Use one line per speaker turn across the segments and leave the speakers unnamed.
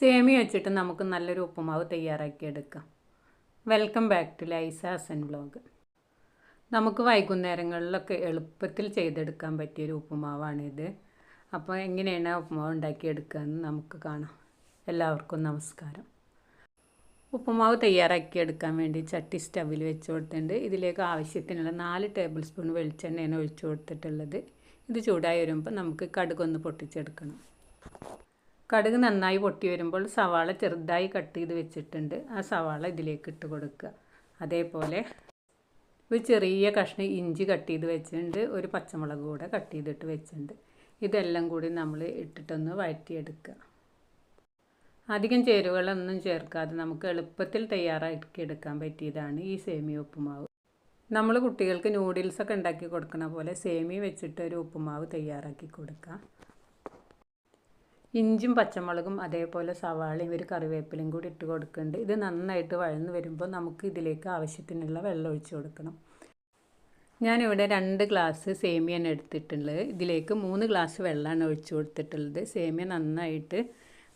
സേമിയ വെച്ചിട്ട് നമുക്ക് നല്ലൊരു ഉപ്പുമാവ് തയ്യാറാക്കിയെടുക്കാം. വെൽക്കം ബാക്ക് ടു ലൈസ ഹസൻ വ്ലോഗ്. നമുക്ക് വൈകുന്നേരങ്ങളിലൊക്കെ എളുപ്പത്തിൽ ചെയ്തെടുക്കാൻ പറ്റിയൊരു ഉപ്പുമാവാണിത്. അപ്പോൾ എങ്ങനെയാണ് ഉപ്പുമാവ് ഉണ്ടാക്കിയെടുക്കുകയെന്ന് നമുക്ക് കാണാം. എല്ലാവർക്കും നമസ്കാരം. ഉപ്പുമാവ് തയ്യാറാക്കിയെടുക്കാൻ വേണ്ടി ചട്ടി സ്റ്റവിൽ വെച്ച് കൊടുത്തിട്ടുണ്ട്. ഇതിലേക്ക് ആവശ്യത്തിനുള്ള 4 ടേബിൾ സ്പൂൺ വെളിച്ചെണ്ണയാണ് ഒഴിച്ചു കൊടുത്തിട്ടുള്ളത്. ഇത് ചൂടായി വരുമ്പോൾ നമുക്ക് കടുകൊന്ന് പൊട്ടിച്ചെടുക്കണം. കടുക് നന്നായി പൊട്ടി വരുമ്പോൾ സവാള ചെറുതായി കട്ട് ചെയ്ത് വെച്ചിട്ടുണ്ട്. ആ സവാള ഇതിലേക്ക് ഇട്ട് കൊടുക്കുക. അതേപോലെ ഒരു ചെറിയ കഷ്ണം ഇഞ്ചി കട്ട് ചെയ്ത് വെച്ചിട്ടുണ്ട്. ഒരു പച്ചമുളക് കൂടെ കട്ട് ചെയ്തിട്ട് വെച്ചിട്ടുണ്ട്. ഇതെല്ലാം കൂടി നമ്മൾ ഇട്ടിട്ടൊന്ന് വഴറ്റിയെടുക്കുക. അധികം ചേരുവകളൊന്നും ചേർക്കാതെ നമുക്ക് എളുപ്പത്തിൽ തയ്യാറാക്കിയെടുക്കാൻ പറ്റിയതാണ് ഈ സേമിയ ഉപ്പുമാവ്. നമ്മൾ കുട്ടികൾക്ക് നൂഡിൽസൊക്കെ ഉണ്ടാക്കി കൊടുക്കുന്ന പോലെ സേമിയ വെച്ചിട്ട് ഒരു ഉപ്പുമാവ് തയ്യാറാക്കി കൊടുക്കുക. ഇഞ്ചും പച്ചമുളകും അതേപോലെ സവാളയും ഒരു കറിവേപ്പിലയും കൂടി ഇട്ട് കൊടുക്കുന്നുണ്ട്. ഇത് നന്നായിട്ട് വഴന്ന് വരുമ്പോൾ നമുക്ക് ഇതിലേക്ക് ആവശ്യത്തിനുള്ള വെള്ളം ഒഴിച്ച് കൊടുക്കണം. ഞാനിവിടെ 2 ഗ്ലാസ് സേമിയാണ് എടുത്തിട്ടുള്ളത്. ഇതിലേക്ക് 3 ഗ്ലാസ് വെള്ളമാണ് ഒഴിച്ച് കൊടുത്തിട്ടുള്ളത്. സേമിയ നന്നായിട്ട്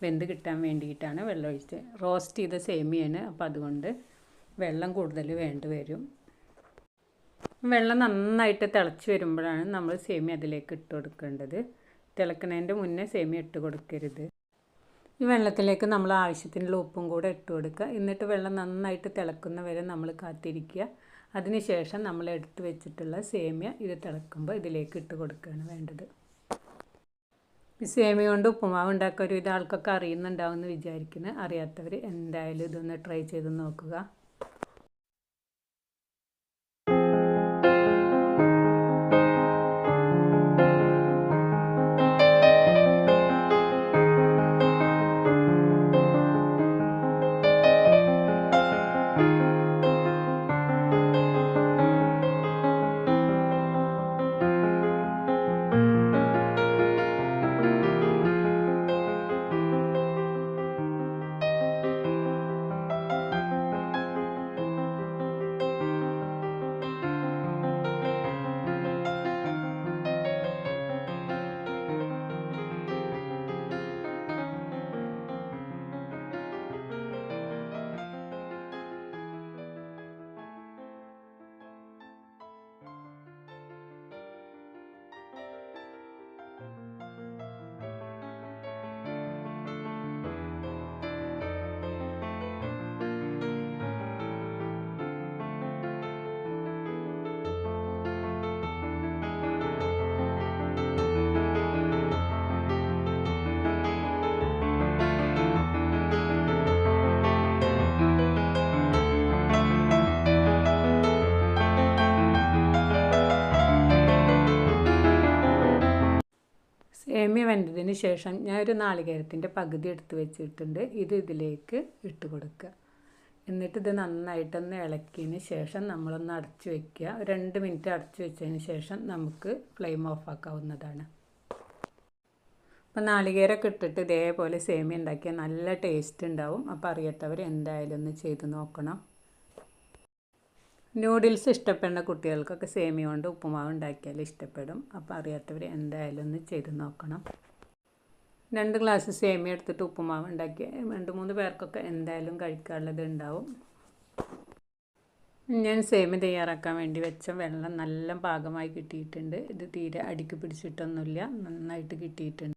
വെന്ത് കിട്ടാൻ വേണ്ടിയിട്ടാണ് വെള്ളം ഒഴിച്ചത്. റോസ്റ്റ് ചെയ്ത സേമിയാണ്, അപ്പോൾ അതുകൊണ്ട് വെള്ളം കൂടുതൽ വേണ്ടി വരും. വെള്ളം നന്നായിട്ട് തിളച്ച് വരുമ്പോഴാണ് നമ്മൾ സേമിയ അതിലേക്ക് ഇട്ട് കൊടുക്കേണ്ടത്. തിളക്കുന്നതിൻ്റെ മുന്നേ സേമിയ ഇട്ട് കൊടുക്കരുത്. ഈ വെള്ളത്തിലേക്ക് നമ്മൾ ആവശ്യത്തിനുള്ള ഉപ്പും കൂടെ ഇട്ട് കൊടുക്കുക. എന്നിട്ട് വെള്ളം നന്നായിട്ട് തിളക്കുന്ന വരെ നമ്മൾ കാത്തിരിക്കുക. അതിനുശേഷം നമ്മൾ എടുത്ത് വെച്ചിട്ടുള്ള സേമിയ ഇത് തിളക്കുമ്പോൾ ഇതിലേക്ക് ഇട്ട് കൊടുക്കുകയാണ് വേണ്ടത്. ഈ സേമിയ കൊണ്ട് ഉപ്പുമാവ് ഉണ്ടാക്കാൻ ഒരുവിധ ആൾക്കൊക്കെ അറിയുന്നുണ്ടാവും എന്ന് വിചാരിക്കുന്നു. അറിയാത്തവർ എന്തായാലും ഇതൊന്ന് ട്രൈ ചെയ്ത് നോക്കുക. സേമിയ വെന്തതിന് ശേഷം ഞാൻ ഒരു നാളികേരത്തിൻ്റെ പകുതി എടുത്ത് വെച്ചിട്ടുണ്ട്. ഇത് ഇതിലേക്ക് ഇട്ട് കൊടുക്കുക. എന്നിട്ട് ഇത് നന്നായിട്ടൊന്ന് ഇളക്കിയതിന് ശേഷം നമ്മളൊന്ന് അടച്ചു വയ്ക്കുക. 2 മിനിറ്റ് അടച്ചു വെച്ചതിന് ശേഷം നമുക്ക് ഫ്ലെയിം ഓഫാക്കാവുന്നതാണ്. അപ്പോൾ നാളികേരമൊക്കെ ഇട്ടിട്ട് ഇതേപോലെ സേമിയ ഉണ്ടാക്കിയാൽ നല്ല ടേസ്റ്റ് ഉണ്ടാവും. അപ്പോൾ അറിയാത്തവർ എന്തായാലും ഒന്ന് ചെയ്ത് നോക്കണം. നൂഡിൽസ് ഇഷ്ടപ്പെടുന്ന കുട്ടികൾക്കൊക്കെ സേമിയ കൊണ്ട് ഉപ്പുമാവ് ഉണ്ടാക്കിയാൽ ഇഷ്ടപ്പെടും. അപ്പോൾ അറിയാത്തവർ എന്തായാലും ഒന്ന് ചെയ്ത് നോക്കണം. 2 ഗ്ലാസ് സേമിയ എടുത്തിട്ട് ഉപ്പുമാവ് ഉണ്ടാക്കിയ 2-3 പേർക്കൊക്കെ എന്തായാലും കഴിക്കാനുള്ളത് ഉണ്ടാവും. ഞാൻ സേമിയ തയ്യാറാക്കാൻ വേണ്ടി വെച്ച വെള്ളം നല്ല പാകമായി കിട്ടിയിട്ടുണ്ട്. ഇത് തീരെ അടിക്ക് പിടിച്ചിട്ടൊന്നുമില്ല, നന്നായിട്ട് കിട്ടിയിട്ടുണ്ട്.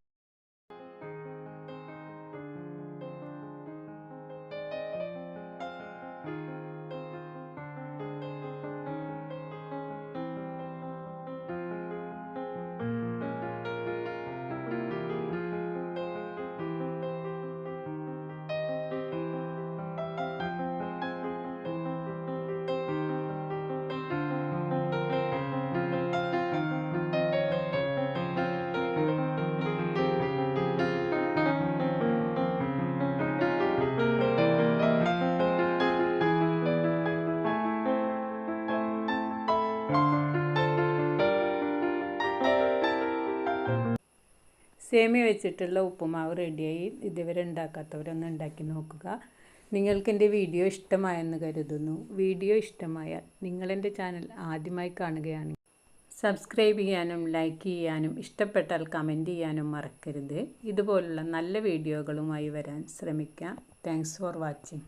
സേമിയ വെച്ചിട്ടുള്ള ഉപ്പുമാവ് റെഡിയായി. ഇതുവരെ ഉണ്ടാക്കാത്തവരൊന്ന് ഉണ്ടാക്കി നോക്കുക. നിങ്ങൾക്ക് എൻ്റെ വീഡിയോ ഇഷ്ടമായെന്ന് കരുതുന്നു. വീഡിയോ ഇഷ്ടമായാൽ നിങ്ങളെൻ്റെ ചാനൽ ആദ്യമായി കാണുകയാണെങ്കിൽ സബ്സ്ക്രൈബ് ചെയ്യാനും ലൈക്ക് ചെയ്യാനും ഇഷ്ടപ്പെട്ടാൽ കമൻറ്റ് ചെയ്യാനും മറക്കരുത്. ഇതുപോലുള്ള നല്ല വീഡിയോകളുമായി വരാൻ ശ്രമിക്കാം. Thanks for watching.